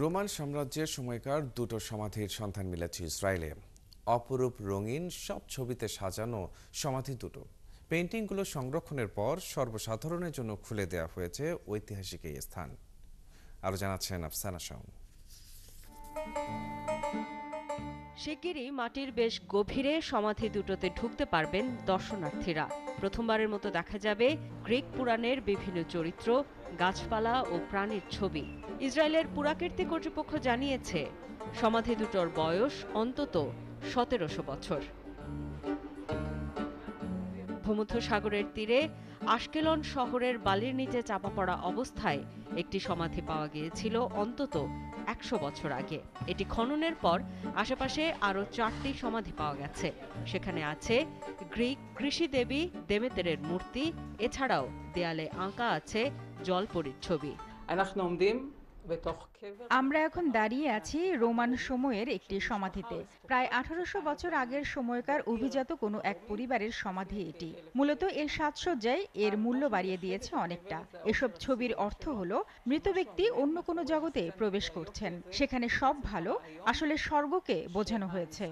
Roman সাম্রাজ্যের সময়কার দুটো সমাধির সন্ধান মিলেছে ইসরায়েলে। অপরূপ রঙিন সব ছবিতে সাজানো সমাধি দুটো। পেইন্টিংগুলো সংরক্ষণের পর সর্বসাধারণের জন্য খুলে দেওয়া হয়েছে ঐতিহাসিক এই স্থান। আরো জানাচ্ছেন আফসানা শাওন। শিগগিরই মাটির বেশ গভীরে সমাধি দুটোতে ঢুকতে পারবেন দর্শনার্থীরা। প্রথমবারের মতো দেখা যাবে গ্রিক পুরাণের বিভিন্ন চরিত্র, গাছপালা ও প্রাণীর ছবি। ইসরায়েলের পুরাকীর্তি কর্তৃপক্ষ জানিয়েছে সমাধি দুটোর বয়স অন্তত ১৭০০ বছর। ভূমধ্যসাগরের তীরে আশকেলন শহরের বালির নিচে চাপা পড়া অবস্থায় একটি সমাধি পাওয়া গিয়েছিল অন্তত ১০০ বছর আগে। এটি খননের পর আশেপাশে আরও ৪টি সমাধি পাওয়া গেছে। সেখানে আছে গ্রিক কৃষি দেবী দেমেতেরের মূর্তি, এছাড়াও দেয়ালে আঁকা আছে জলপরীর ছবি। আমরা এখন দাঁড়িয়ে আছি রোমান সময়ের একটি সমাধিতে। প্রায় ১৮০০ বছর আগের সময়কার অভিজাত কোনো এক পরিবারের সমাধি এটি। মূলত এর সাজসজ্জায় এর মূল্য বাড়িয়ে দিয়েছে অনেকটা। এসব ছবির অর্থ হলো মৃত ব্যক্তি অন্য কোনো জগতে প্রবেশ করছেন, সেখানে সব ভালো, আসলে স্বর্গকে বোঝানো হয়েছে।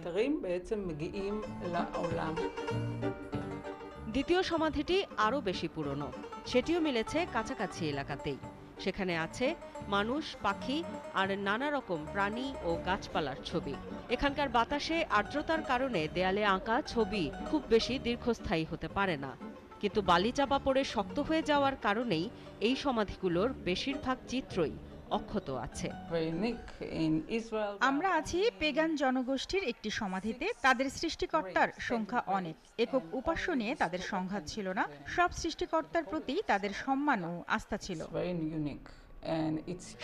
দ্বিতীয় সমাধিটি আরও বেশি পুরনো, সেটিও মিলেছে কাছাকাছি এলাকাতেই। সেখানে আছে মানুষ, পাখি আর নানা রকম প্রাণী ও গাছপালার ছবি। এখানকার বাতাসে আর্দ্রতার কারণে দেয়ালে আঁকা ছবি খুব বেশি দীর্ঘস্থায়ী হতে পারে না, কিন্তু বালি চাপা পড়ে শক্ত হয়ে যাওয়ার কারণেই এই সমাধিগুলোর বেশিরভাগ চিত্রই অক্ষত আছে। আমরা আছি পেগান জনগোষ্ঠীর একটি সমাধিতে। তাদের সৃষ্টিকর্তার সংখ্যা অনেক, একক উপাস্য নিয়ে তাদের সংঘাত ছিল না। সব সৃষ্টিকর্তার প্রতি তাদের সম্মান ও আস্থা ছিল।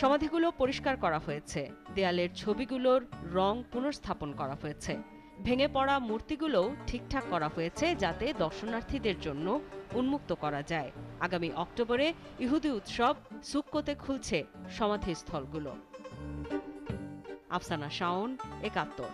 সমাধিগুলো পরিষ্কার করা হয়েছে, দেয়ালের ছবিগুলোর রং পুনর্স্থাপন করা হয়েছে, ভেঙে পড়া মূর্তিগুলোও ঠিকঠাক করা হয়েছে যাতে দর্শনার্থীদের জন্য উন্মুক্ত করা যায়। আগামী অক্টোবরে ইহুদি উৎসব সুক্কোতে খুলছে সমাধিস্থলগুলো। আফসানা শাওন, একাত্তর।